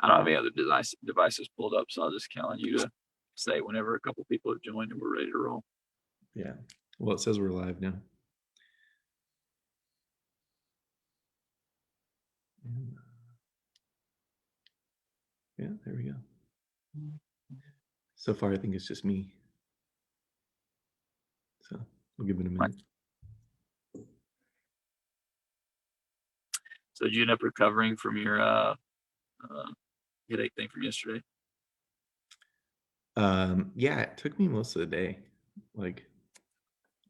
I don't have any other devices pulled up, so I'll just count on you to say whenever a couple people have joined and we're ready to roll. Yeah. Well, it says we're live now. Yeah, there we go. So far, I think it's just me. So we'll give it a minute. So did you end up recovering from your headache thing from yesterday? Yeah, it took me most of the day. Like,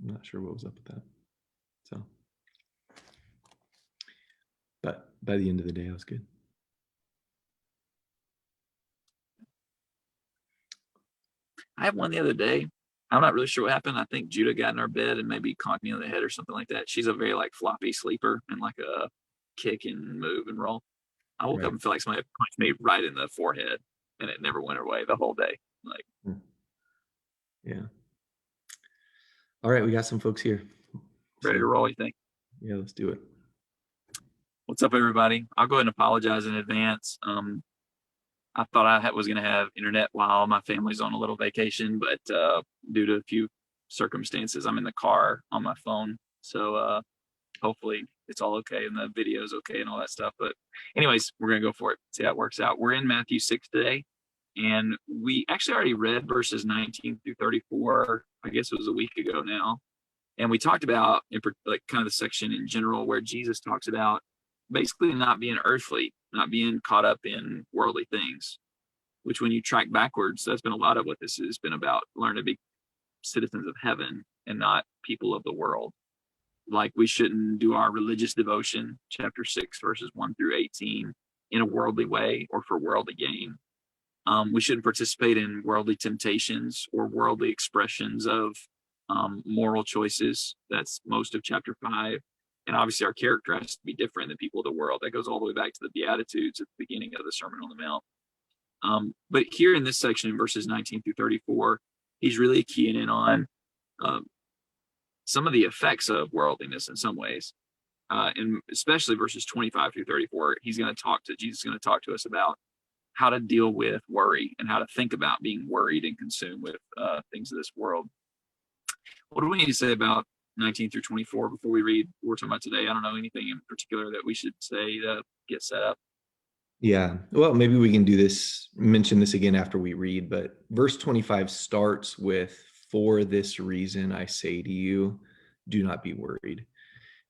I'm not sure what was up with that. So, but by the end of the day, I was good. I had one the other day. I'm not really sure what happened. I think Judah got in our bed and maybe conked me on the head or something like that. She's a very like floppy sleeper and like a kick and move and roll. I woke up and felt like somebody punched me right in the forehead, and it never went away the whole day. Like, yeah. All right, we got some folks here. Ready to roll, you think? Yeah, let's do it. What's up, everybody? I'll go ahead and apologize in advance. I thought I was going to have internet while my family's on a little vacation, but due to a few circumstances, I'm in the car on my phone. So hopefully it's all okay and the video's okay and all that stuff. But anyways, we're going to go for it. See how it works out. We're in Matthew 6 today, and we actually already read verses 19 through 34. I guess it was a week ago now. And we talked about like kind of the section in general where Jesus talks about basically not being earthly, not being caught up in worldly things, which when you track backwards, that's been a lot of what this has been about. Learn to be citizens of heaven and not people of the world. Like we shouldn't do our religious devotion, chapter 6, verses 1 through 18, in a worldly way or for worldly gain. We shouldn't participate in worldly temptations or worldly expressions of moral choices. That's most of chapter 5. And obviously, our character has to be different than people of the world. That goes all the way back to the Beatitudes at the beginning of the Sermon on the Mount. But here in this section, in verses 19 through 34, he's really keying in on some of the effects of worldliness in some ways. And especially verses 25 through 34, Jesus is going to talk to us about how to deal with worry and how to think about being worried and consumed with things of this world. What do we need to say about 19 through 24 before we read what we're talking about today? I don't know anything in particular that we should say to get set up. Yeah, well, maybe we can mention this again after we read, but verse 25 starts with, "For this reason I say to you, do not be worried."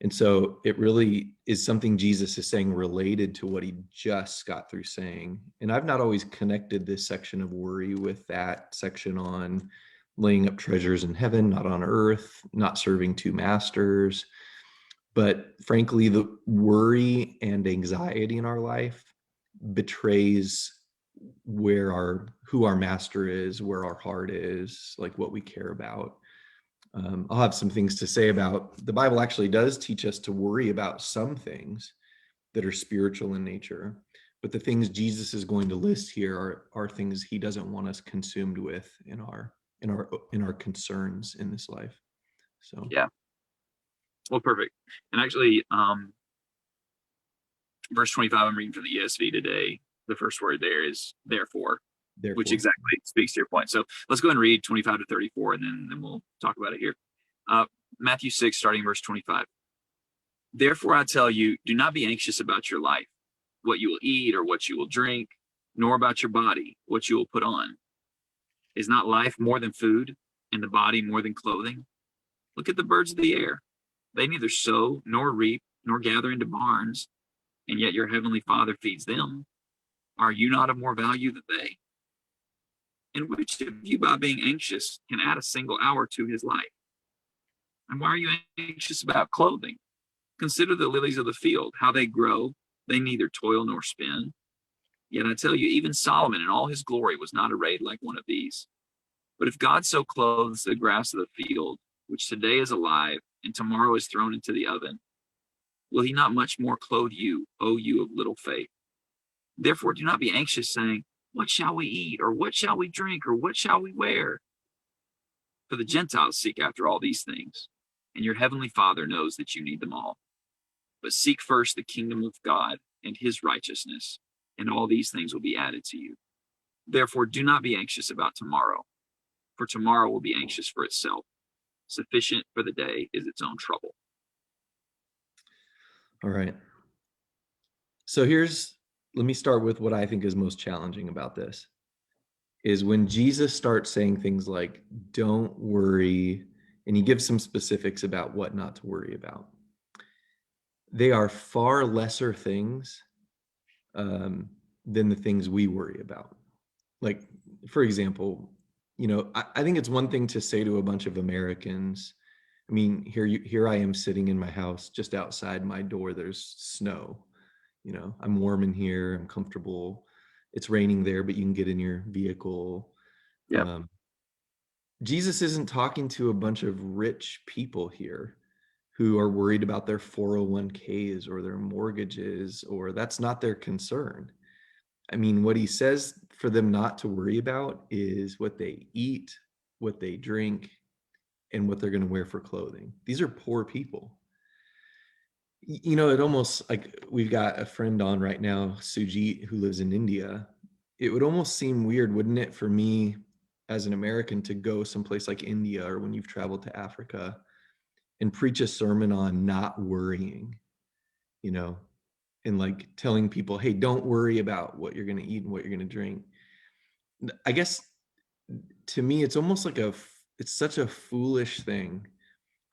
And so it really is something Jesus is saying related to what he just got through saying. And I've not always connected this section of worry with that section on laying up treasures in heaven, not on earth, not serving two masters. But frankly, the worry and anxiety in our life betrays who our master is, where our heart is, like what we care about. I'll have some things to say about the Bible actually does teach us to worry about some things that are spiritual in nature, but the things Jesus is going to list here are things he doesn't want us consumed with in our concerns in this life. So yeah, well, perfect. And actually, verse 25, I'm reading from the ESV today. The first word there is therefore, which exactly speaks to your point. So let's go ahead and read 25 to 34, and then we'll talk about it here. Matthew 6, starting verse 25. Therefore, I tell you, do not be anxious about your life, what you will eat or what you will drink, nor about your body, what you will put on. Is not life more than food, and the body more than clothing? Look at the birds of the air. They neither sow, nor reap, nor gather into barns, and yet your heavenly Father feeds them. Are you not of more value than they? And which of you, by being anxious, can add a single hour to his life? And why are you anxious about clothing? Consider the lilies of the field, how they grow. They neither toil nor spin. Yet I tell you, even Solomon in all his glory was not arrayed like one of these. But if God so clothes the grass of the field, which today is alive and tomorrow is thrown into the oven, will he not much more clothe you, O you of little faith? Therefore do not be anxious, saying, what shall we eat, or what shall we drink, or what shall we wear? For the Gentiles seek after all these things, and your heavenly Father knows that you need them all. But seek first the kingdom of God and his righteousness, and all these things will be added to you. Therefore, do not be anxious about tomorrow, for tomorrow will be anxious for itself. Sufficient for the day is its own trouble. All right. So let me start with what I think is most challenging about this is when Jesus starts saying things like, don't worry, and he gives some specifics about what not to worry about. They are far lesser things than the things we worry about. Like, for example, I think it's one thing to say to a bunch of Americans, I mean, here I am sitting in my house, just outside my door, there's snow. I'm warm in here, I'm comfortable. It's raining there, but you can get in your vehicle. Yep. Jesus isn't talking to a bunch of rich people here who are worried about their 401ks or their mortgages, or that's not their concern. I mean, what he says for them not to worry about is what they eat, what they drink, and what they're going to wear for clothing. These are poor people. It almost like we've got a friend on right now, Sujit, who lives in India. It would almost seem weird, wouldn't it, for me as an American to go someplace like India or when you've traveled to Africa and preach a sermon on not worrying, and like telling people, hey, don't worry about what you're going to eat and what you're going to drink. I guess to me, it's almost like it's such a foolish thing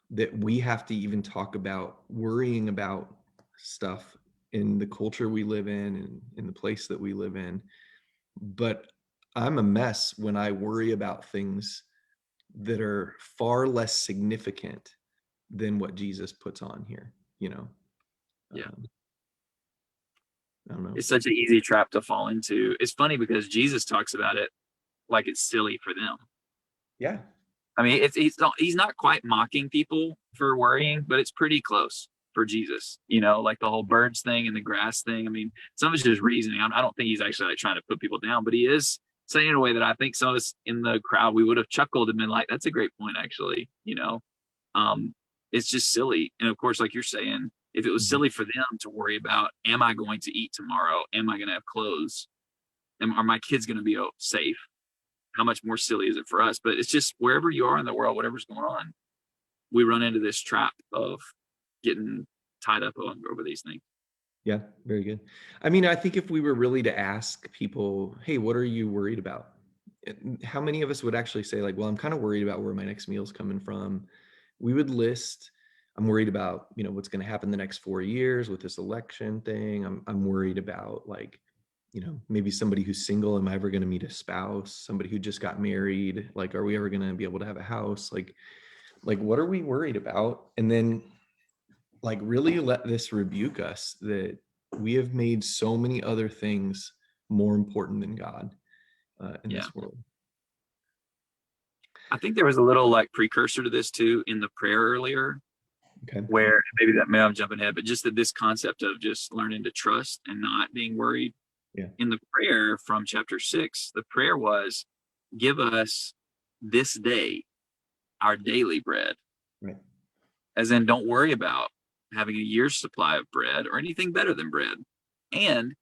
that we have to even talk about worrying about stuff in the culture we live in and in the place that we live in. But I'm a mess when I worry about things that are far less significant than what Jesus puts on here, Yeah. I don't know. It's such an easy trap to fall into. It's funny because Jesus talks about it like it's silly for them. Yeah. I mean, he's not quite mocking people for worrying, but it's pretty close for Jesus. Like the whole birds thing and the grass thing. I mean, some of it's just reasoning. I don't think he's actually like trying to put people down, but he is saying in a way that I think some of us in the crowd we would have chuckled and been like, "That's a great point, actually." It's just silly. And of course, like you're saying, if it was silly for them to worry about, am I going to eat tomorrow? Am I going to have clothes? Are my kids going to be safe? How much more silly is it for us? But it's just wherever you are in the world, whatever's going on, we run into this trap of getting tied up over these things. Yeah, very good. I mean, I think if we were really to ask people, hey, what are you worried about? How many of us would actually say like, well, I'm kind of worried about where my next meal's coming from. We would list, I'm worried about, what's going to happen the next 4 years with this election thing. I'm worried about like, maybe somebody who's single, am I ever going to meet a spouse? Somebody who just got married, like, are we ever going to be able to have a house? Like what are we worried about? And then like really let this rebuke us that we have made so many other things more important than God in this world. I think there was a little like precursor to this too in the prayer earlier, Okay. where maybe I'm jumping ahead, but just that this concept of just learning to trust and not being worried. Yeah. In the prayer from chapter 6, the prayer was, give us this day our daily bread. Right. As in, don't worry about having a year's supply of bread or anything better than bread. And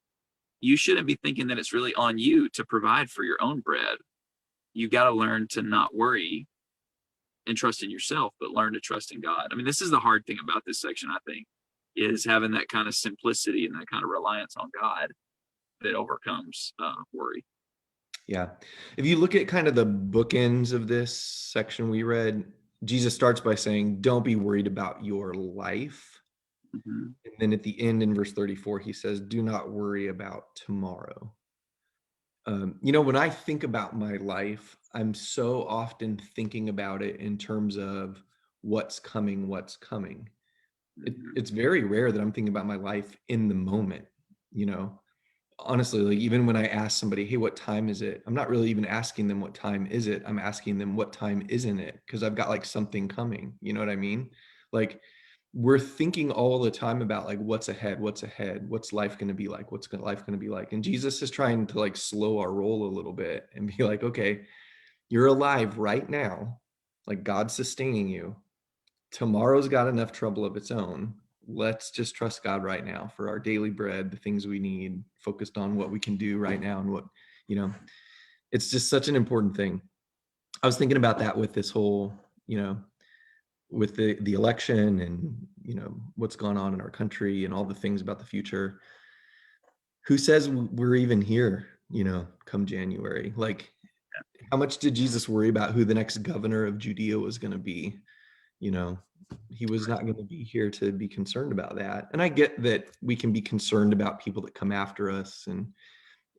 you shouldn't be thinking that it's really on you to provide for your own bread. You got to learn to not worry and trust in yourself, but learn to trust in God. I mean, this is the hard thing about this section, I think, is having that kind of simplicity and that kind of reliance on God that overcomes worry. Yeah. If you look at kind of the bookends of this section we read, Jesus starts by saying, don't be worried about your life. Mm-hmm. And then at the end in verse 34, he says, do not worry about tomorrow. When I think about my life, I'm so often thinking about it in terms of what's coming. It's very rare that I'm thinking about my life in the moment, honestly, like even when I ask somebody, hey, what time is it? I'm not really even asking them what time is it. I'm asking them what time isn't it? Because I've got like something coming. You know what I mean? Like we're thinking all the time about like what's ahead, what's life going to be like, life going to be like. And Jesus is trying to like slow our roll a little bit and be like, okay, you're alive right now. Like God's sustaining you. Tomorrow's got enough trouble of its own. let's just trust God right now for our daily bread, the things we need, focused on what we can do right now and what, you know, it's just such an important thing. I was thinking about that with this whole, you know, with the election and, you know, what's gone on in our country and all the things about the future. Who says we're even here, you know, come January? Like, how much did Jesus worry about who the next governor of Judea was going to be? You know, he was not going to be here to be concerned about that. And I get that we can be concerned about people that come after us and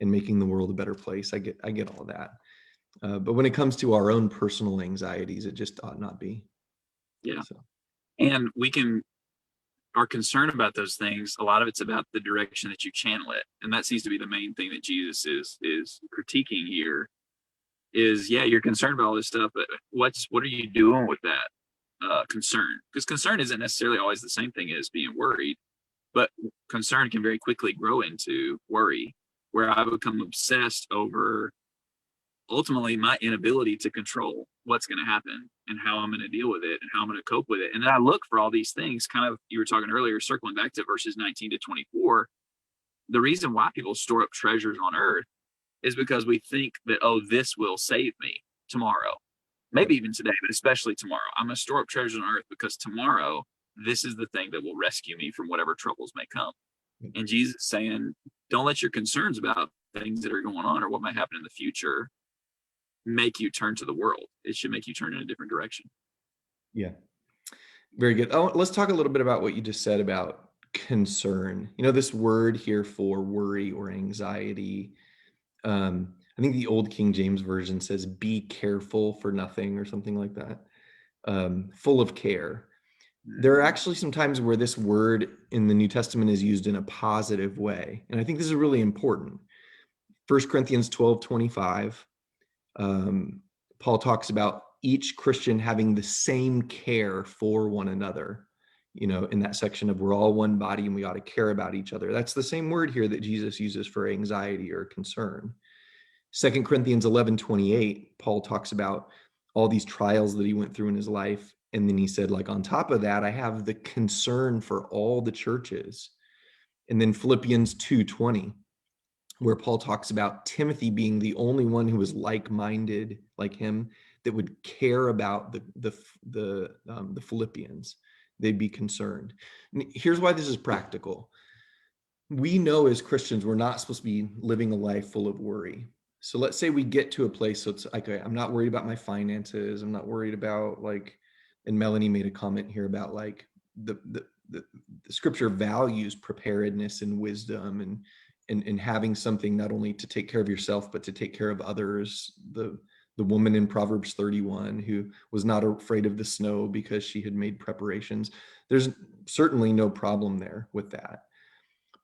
making the world a better place. I get all that. But when it comes to our own personal anxieties, it just ought not be. Yeah. So And our concern about those things, a lot of it's about the direction that you channel it. And that seems to be the main thing that Jesus is critiquing here is, yeah, you're concerned about all this stuff, but what are you doing with that concern? Because concern isn't necessarily always the same thing as being worried, but concern can very quickly grow into worry, where I become obsessed over ultimately my inability to control what's going to happen and how I'm going to deal with it and how I'm going to cope with it. And then I look for all these things, kind of, you were talking earlier, circling back to verses 19 to 24. The reason why people store up treasures on earth is because we think that, oh, this will save me tomorrow, maybe even today, but especially tomorrow. I'm going to store up treasures on earth because tomorrow, this is the thing that will rescue me from whatever troubles may come. And Jesus is saying, don't let your concerns about things that are going on or what might happen in the future make you turn to the world. It should make you turn in a different direction. yeah, very good. Oh, let's talk a little bit about what you just said about concern. You know, this word here for worry or anxiety. I think the old King James version says, "Be careful for nothing" or something like that. Full of care. There are actually some times where this word in the New Testament is used in a positive way, and I think this is really important. 1 Corinthians 12:25. Paul talks about each Christian having the same care for one another, you know, in that section of we're all one body and we ought to care about each other. That's the same word here that Jesus uses for anxiety or concern. 2 Corinthians 11:28, Paul talks about all these trials that he went through in his life. And then he said, like, on top of that, I have the concern for all the churches. And then Philippians 2:20, where Paul talks about Timothy being the only one who was like-minded like him that would care about the Philippians. They'd be concerned. And here's why this is practical. We know as Christians we're not supposed to be living a life full of worry. So let's say we get to a place so it's like, okay, I'm not worried about my finances. I'm not worried about, like, and Melanie made a comment here about like the scripture values preparedness and wisdom and having something not only to take care of yourself, but to take care of others. The woman in Proverbs 31 who was not afraid of the snow because she had made preparations. There's certainly no problem there with that.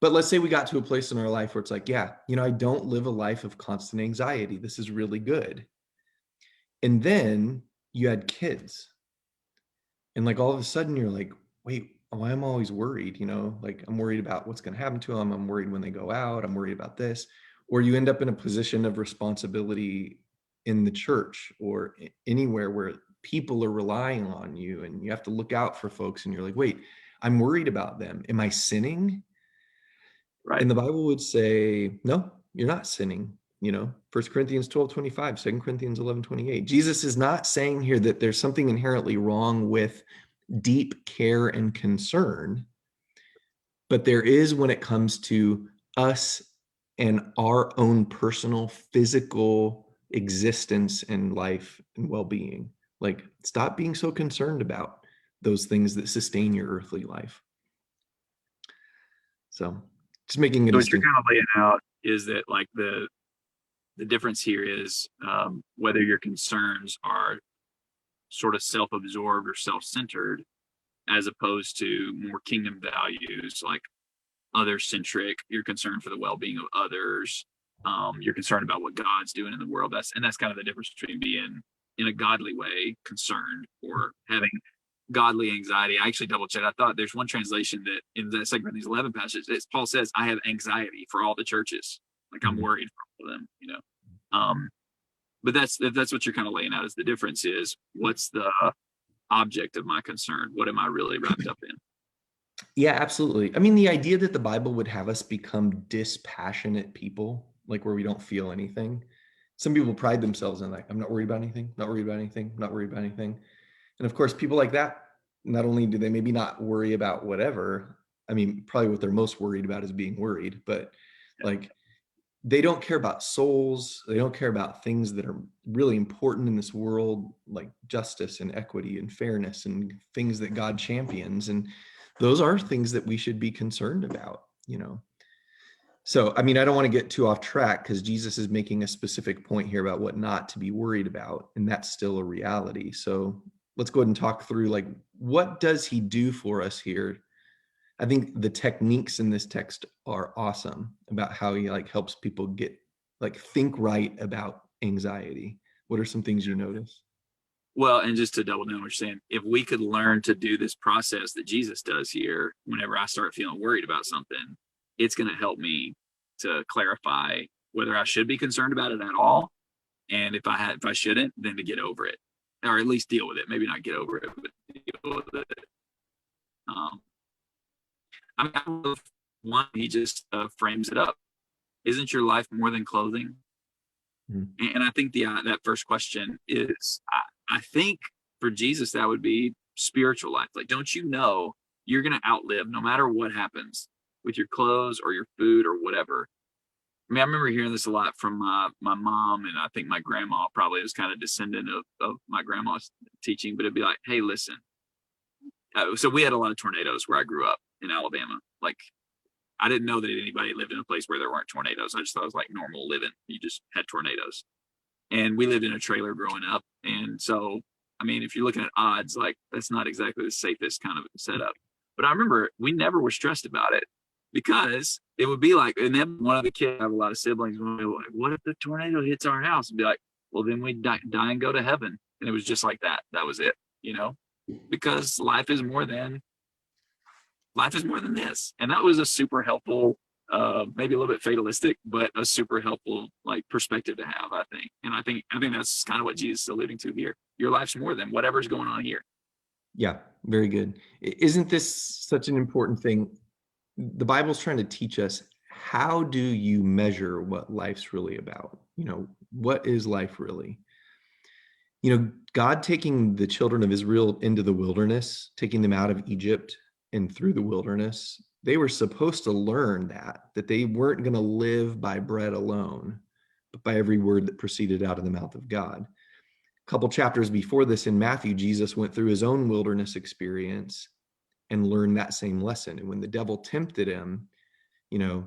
But let's say we got to a place in our life where it's like, yeah, you know, I don't live a life of constant anxiety. This is really good. And then you had kids. And like all of a sudden you're like, wait, why am I always worried? You know, like I'm worried about what's going to happen to them. I'm worried when they go out. I'm worried about this. Or you end up in a position of responsibility in the church or anywhere where people are relying on you and you have to look out for folks. And you're like, wait, I'm worried about them. Am I sinning? Right. And the Bible would say, no, you're not sinning. You know, 1 Corinthians 12:25, 2 Corinthians 11:28. Jesus is not saying here that there's something inherently wrong with deep care and concern, but there is when it comes to us and our own personal physical existence and life and well-being. Like, stop being so concerned about those things that sustain your earthly life. So just making a So what you're distinction. kind of laying out is that, like, the difference here is whether your concerns are sort of self-absorbed or self-centered, as opposed to more kingdom values like other-centric. You're concerned for the well-being of others. You're concerned about what God's doing in the world. That's kind of the difference between being in a godly way concerned or having godly anxiety. I actually double checked. I thought there's one translation that in the 2 Corinthians 11 passage, Paul says, "I have anxiety for all the churches." Like, I'm worried for all of them, you know. But that's what you're kind of laying out, is the difference is what's the object of my concern? What am I really wrapped up in? Yeah, absolutely. I mean, the idea that the Bible would have us become dispassionate people, like where we don't feel anything. Some people pride themselves in like, I'm not worried about anything, not worried about anything, not worried about anything. And of course, people like that, not only do they maybe not worry about whatever, I mean, probably what they're most worried about is being worried, but like they don't care about souls. They don't care about things that are really important in this world, like justice and equity and fairness and things that God champions. And those are things that we should be concerned about, you know. So, I mean, I don't want to get too off track because Jesus is making a specific point here about what not to be worried about, and that's still a reality. So, let's go ahead and talk through like what does he do for us here. I think the techniques in this text are awesome about how he like helps people get like think right about anxiety. What are some things you notice? Well, and just to double down what you're saying, if we could learn to do this process that Jesus does here, whenever I start feeling worried about something, it's going to help me to clarify whether I should be concerned about it at all, and if I shouldn't, then to get over it, or at least deal with it. Maybe not get over it, but deal with it. Um, I love one. He just frames it up. Isn't your life more than clothing? Mhm. And I think the that first question is, I think for Jesus that would be spiritual life. Like, don't you know you're going to outlive no matter what happens with your clothes or your food or whatever? I mean, I remember hearing this a lot from my mom, and I think my grandma probably was kind of descendant of my grandma's teaching. But it'd be like, hey, listen. So we had a lot of tornadoes where I grew up in Alabama. Like, I didn't know that anybody lived in a place where there weren't tornadoes. I just thought it was like normal living. You just had tornadoes, and we lived in a trailer growing up. And so, I mean, if you're looking at odds, like that's not exactly the safest kind of setup. But I remember we never were stressed about it because it would be like, and then one of the kids have a lot of siblings. And we were like, what if the tornado hits our house? And be like, well, then we die and go to heaven. And it was just like that. That was it, you know, because life is more than this. And that was a super helpful, maybe a little bit fatalistic, but a super helpful like perspective to have, I think. And I think that's kind of what Jesus is alluding to here. Your life's more than whatever's going on here. Yeah, very good. Isn't this such an important thing? The Bible's trying to teach us how do you measure what life's really about? You know, what is life really? You know, God taking the children of Israel into the wilderness, taking them out of Egypt and through the wilderness, they were supposed to learn that they weren't going to live by bread alone, but by every word that proceeded out of the mouth of God. A couple chapters before this in Matthew, Jesus went through his own wilderness experience and learned that same lesson. And when the devil tempted him, you know,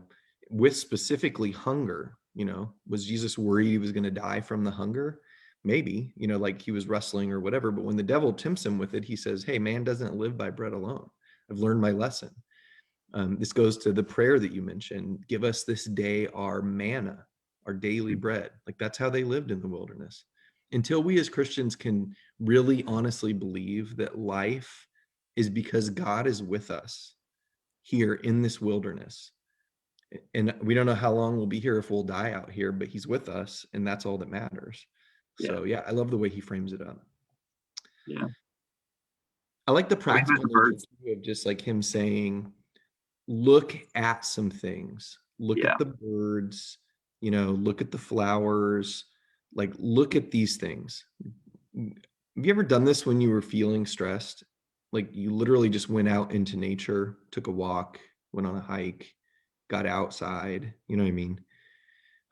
with specifically hunger, you know, was Jesus worried he was going to die from the hunger? Maybe, you know, like he was wrestling or whatever. But when the devil tempts him with it, he says, hey, man doesn't live by bread alone. I've learned my lesson. This goes to the prayer that you mentioned. Give us this day our manna, our daily bread. Like that's how they lived in the wilderness. Until we as Christians can really honestly believe that life is because God is with us here in this wilderness. And we don't know how long we'll be here, if we'll die out here, but he's with us and that's all that matters. Yeah. So yeah, I love the way he frames it up. Yeah. I like the I mean, about practical the nature birds. too of just like him saying, look at some things, look Yeah. at the birds, you know, look at the flowers, like look at these things. Have you ever done this when you were feeling stressed? Like you literally just went out into nature, took a walk, went on a hike, got outside, you know what I mean?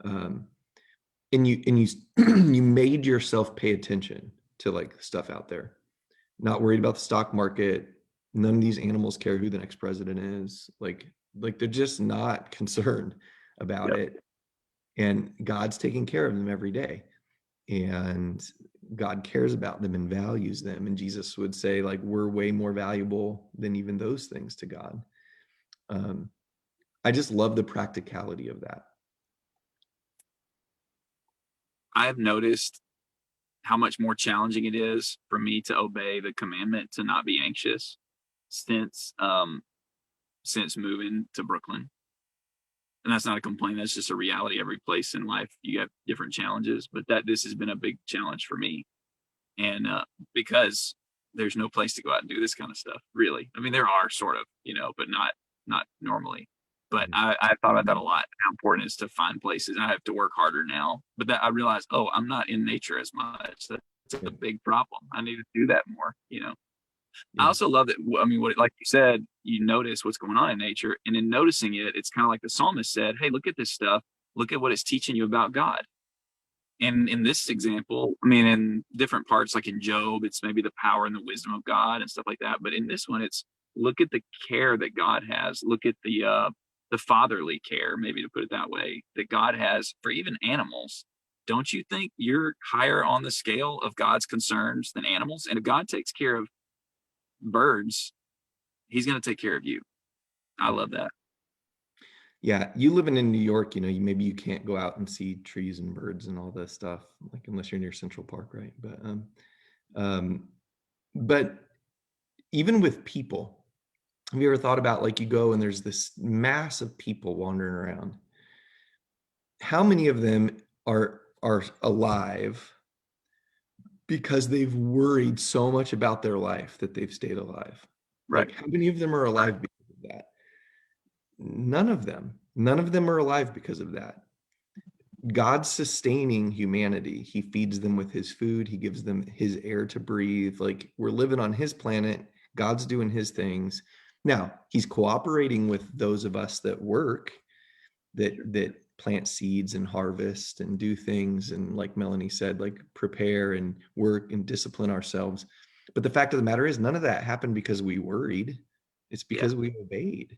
Um, and you you made yourself pay attention to like stuff out there, not worried about the stock market. None of these animals care who the next president is. Like they're just not concerned about Yep. it. And God's taking care of them every day. And God cares about them and values them. And Jesus would say, like, we're way more valuable than even those things to God. Um, I just love the practicality of that. I've noticed how much more challenging it is for me to obey the commandment to not be anxious since since moving to Brooklyn. And that's not a complaint. That's just a reality. Every place in life, you have different challenges, but that this has been a big challenge for me. And because there's no place to go out and do this kind of stuff, really. I mean, there are sort of, but not normally. But I thought about that a lot, how important it is to find places. I have to work harder now. But that I realized, oh, I'm not in nature as much. That's a big problem. I need to do that more. I Yeah. also love that. I mean, like you said, you notice what's going on in nature, and in noticing it, it's kind of like the psalmist said, "Hey, look at this stuff. Look at what it's teaching you about God." And in this example, I mean, in different parts, like in Job, it's maybe the power and the wisdom of God and stuff like that. But in this one, it's look at the care that God has. Look at the fatherly care, maybe to put it that way, that God has for even animals. Don't you think you're higher on the scale of God's concerns than animals? And if God takes care of birds, He's going to take care of you. I love that. Yeah, you living in New York, maybe you can't go out and see trees and birds and all this stuff, like unless you're near Central Park, right? Um, but even with people, have you ever thought about like you go and there's this mass of people wandering around? How many of them are alive because they've worried so much about their life that they've stayed alive? Right. Like how many of them are alive because of that? None of them. None of them are alive because of that. God's sustaining humanity. He feeds them with his food. He gives them his air to breathe. Like we're living on his planet. God's doing his things. Now, he's cooperating with those of us that work, that plant seeds and harvest and do things. And like Melanie said, like prepare and work and discipline ourselves. But the fact of the matter is none of that happened because we worried. It's Yeah. because we obeyed.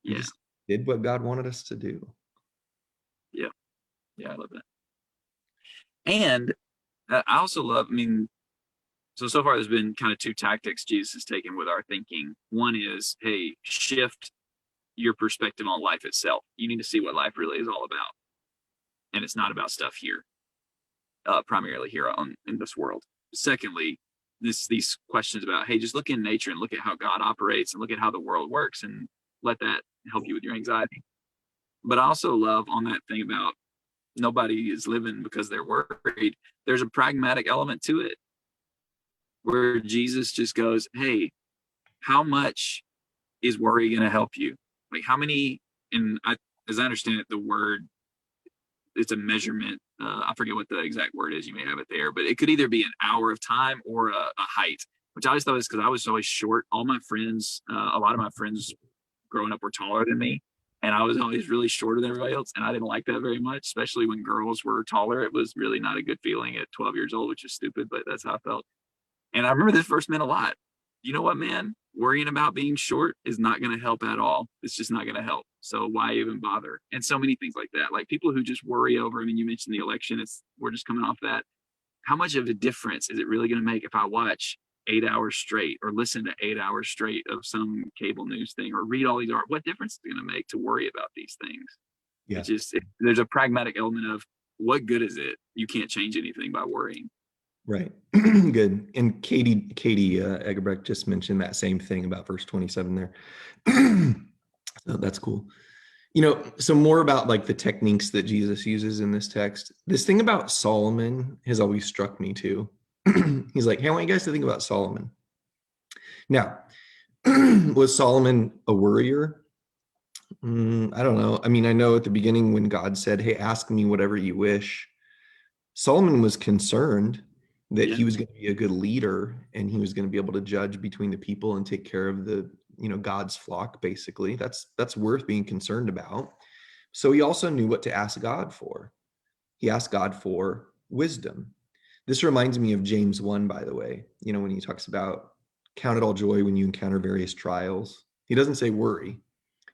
We Yeah. just did what God wanted us to do. Yeah. Yeah. I love that. And I also love, I mean, so far there's been kind of two tactics Jesus has taken with our thinking. One is, hey, shift your perspective on life itself. You need to see what life really is all about. And it's not about stuff here, primarily here in this world. Secondly, these questions about, hey, just look in nature and look at how God operates and look at how the world works and let that help you with your anxiety. But I also love on that thing about nobody is living because they're worried. There's a pragmatic element to it where Jesus just goes, hey, how much is worry going to help you? Like how many, as I understand it, the word, it's a measurement. I forget what the exact word is. You may have it there, but it could either be an hour of time or a height, which I always thought was because I was always short. All my friends, a lot of my friends growing up were taller than me. And I was always really shorter than everybody else. And I didn't like that very much, especially when girls were taller. It was really not a good feeling at 12 years old, which is stupid, but that's how I felt. And I remember this verse meant a lot. You know what, man? Worrying about being short is not going to help at all. It's just not going to help. So why even bother? And so many things like that. Like people who just worry over, I mean, you mentioned the election. We're just coming off that. How much of a difference is it really going to make if I watch 8 hours straight or listen to 8 hours straight of some cable news thing or read all these art? What difference is it going to make to worry about these things? Yeah. There's a pragmatic element of what good is it? You can't change anything by worrying. Right. Good. And Katie Egerbrecht just mentioned that same thing about verse 27 there. So that's cool. Some more about like the techniques that Jesus uses in this text. This thing about Solomon has always struck me too. He's like, hey, I want you guys to think about Solomon. Now, was Solomon a worrier? I don't know. I mean, I know at the beginning when God said, hey, ask me whatever you wish, Solomon was concerned that he was going to be a good leader and he was going to be able to judge between the people and take care of the, God's flock, basically. That's worth being concerned about. So he also knew what to ask God for. He asked God for wisdom. This reminds me of James 1, by the way, when he talks about count it all joy when you encounter various trials. He doesn't say worry.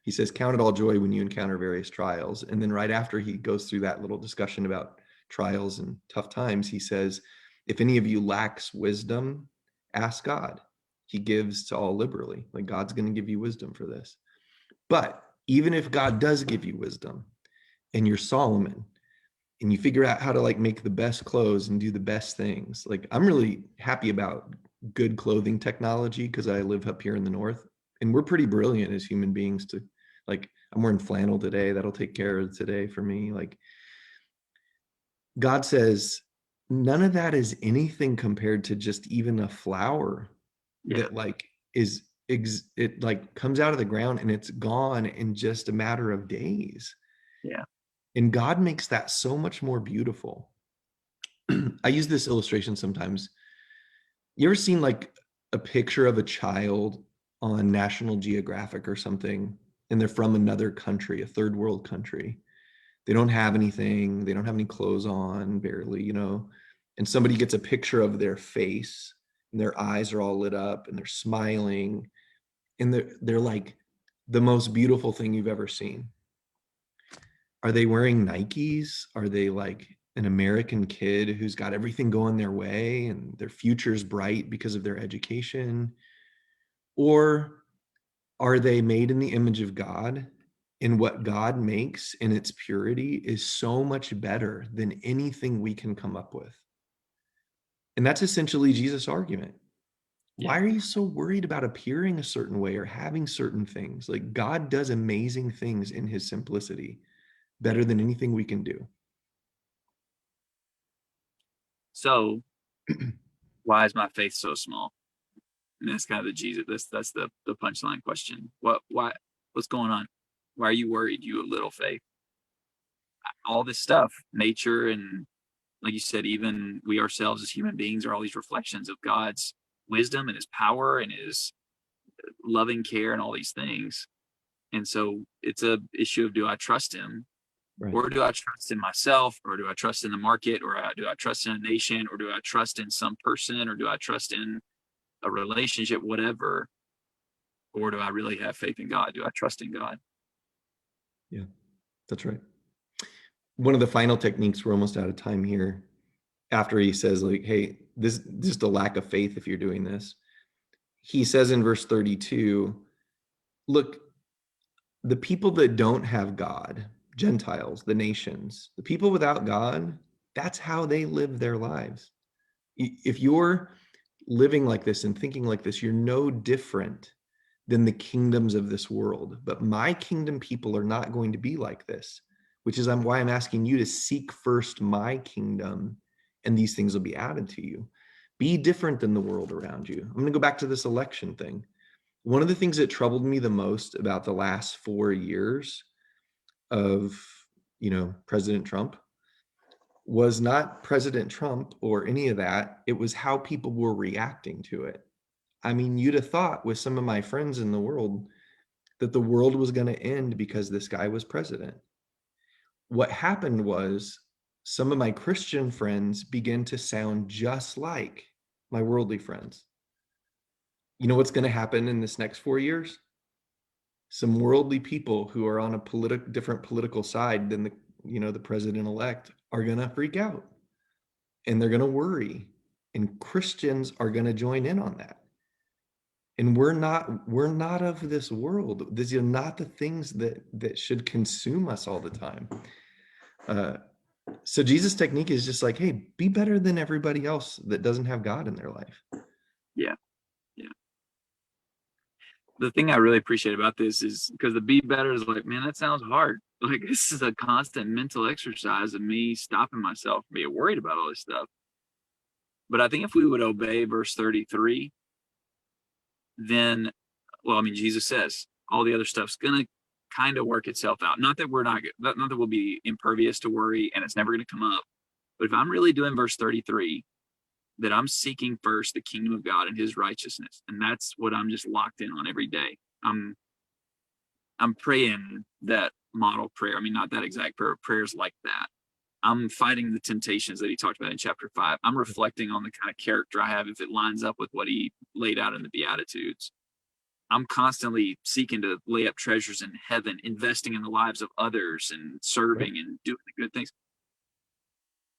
He says count it all joy when you encounter various trials. And then right after he goes through that little discussion about trials and tough times, he says, if any of you lacks wisdom, ask God. He gives to all liberally. Like God's going to give you wisdom for this. But even if God does give you wisdom and you're Solomon and you figure out how to like make the best clothes and do the best things, like I'm really happy about good clothing technology because I live up here in the north and we're pretty brilliant as human beings to like, I'm wearing flannel today. That'll take care of today for me. Like God says, none of that is anything compared to just even a flower Yeah. that like it like comes out of the ground and it's gone in just a matter of days. Yeah. And God makes that so much more beautiful. I use this illustration sometimes. You ever seen like a picture of a child on National Geographic or something, and they're from another country, a third world country? They don't have anything, they don't have any clothes on, barely, and somebody gets a picture of their face and their eyes are all lit up and they're smiling and they're like the most beautiful thing you've ever seen. Are they wearing Nikes? Are they like an American kid who's got everything going their way and their future's bright because of their education? Or are they made in the image of God? And what God makes in its purity is so much better than anything we can come up with. And that's essentially Jesus' argument. Yeah. Why are you so worried about appearing a certain way or having certain things? Like God does amazing things in his simplicity, better than anything we can do. So why is my faith so small? And that's kind of the Jesus. That's the punchline question. What's going on? Why are you worried? You have little faith. All this stuff, nature, and like you said, even we ourselves as human beings are all these reflections of God's wisdom and his power and his loving care and all these things. And so it's a issue of, do I trust him, Right. or do I trust in myself, or do I trust in the market, or do I trust in a nation, or do I trust in some person, or do I trust in a relationship, whatever, or do I really have faith in God? Do I trust in God? Yeah, that's right. One of the final techniques, we're almost out of time here, after he says like, hey, this is just a lack of faith if you're doing this. He says in verse 32, look, the people that don't have God, Gentiles, the nations, the people without God, that's how they live their lives. If you're living like this and thinking like this, you're no different than the kingdoms of this world. But my kingdom people are not going to be like this, which is why I'm asking you to seek first my kingdom, and these things will be added to you. Be different than the world around you. I'm going to go back to this election thing. One of the things that troubled me the most about the last 4 years of, President Trump was not President Trump or any of that. It was how people were reacting to it. I mean, you'd have thought with some of my friends in the world that the world was going to end because this guy was president. What happened was some of my Christian friends began to sound just like my worldly friends. You know what's going to happen in this next 4 years? Some worldly people who are on a different political side than the president-elect are going to freak out and they're going to worry, and Christians are going to join in on that. And we're not of this world. These are not the things that should consume us all the time. So Jesus' technique is just like, hey, be better than everybody else that doesn't have God in their life. Yeah. Yeah. The thing I really appreciate about this is because the be better is like, man, that sounds hard. Like, this is a constant mental exercise of me stopping myself from being worried about all this stuff. But I think if we would obey verse 33, then, well, I mean, Jesus says all the other stuff's going to kind of work itself out. Not that we'll be impervious to worry and it's never going to come up. But if I'm really doing verse 33, that I'm seeking first the kingdom of God and his righteousness, and that's what I'm just locked in on every day. I'm praying that model prayer. I mean, not that exact prayer, prayers like that. I'm fighting the temptations that he talked about in chapter 5. I'm reflecting on the kind of character I have if it lines up with what he laid out in the Beatitudes. I'm constantly seeking to lay up treasures in heaven, investing in the lives of others and serving and doing the good things.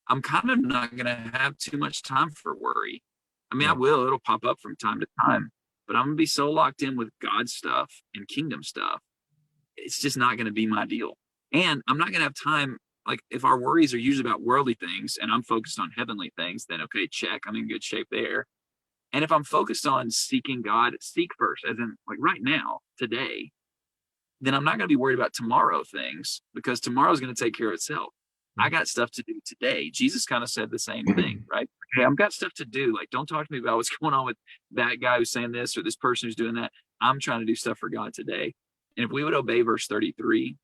I'm kind of not going to have too much time for worry. I mean, I will, it'll pop up from time to time, but I'm going to be so locked in with God's stuff and kingdom stuff. It's just not going to be my deal. And I'm not going to have time. Like, if our worries are usually about worldly things and I'm focused on heavenly things, then okay, check, I'm in good shape there. And if I'm focused on seeking God, seek first, as in like right now, today, then I'm not going to be worried about tomorrow things, because tomorrow's going to take care of itself. I got stuff to do today. Jesus kind of said the same thing, right? hey, I've got stuff to do. Like, don't talk to me about what's going on with that guy who's saying this or this person who's doing that. I'm trying to do stuff for God today. And if we would obey verse 33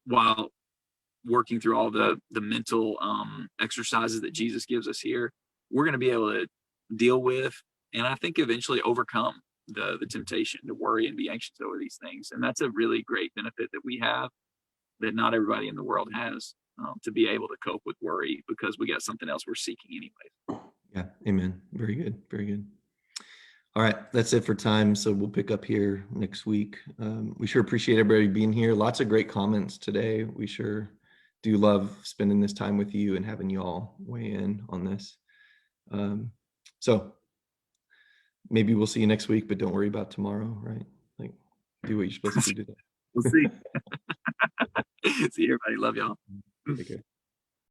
while working through all the mental exercises that Jesus gives us here, we're going to be able to deal with, and I think eventually overcome the temptation to worry and be anxious over these things. And that's a really great benefit that we have that not everybody in the world has, to be able to cope with worry because we got something else we're seeking anyway. Yeah. Amen. Very good. Very good. All right, that's it for time. So we'll pick up here next week. We sure appreciate everybody being here. Lots of great comments today. We sure do love spending this time with you and having you all weigh in on this. So maybe we'll see you next week, but don't worry about tomorrow, right? Like, do what you're supposed to do today. We'll see. See you, everybody. Love y'all. Take care.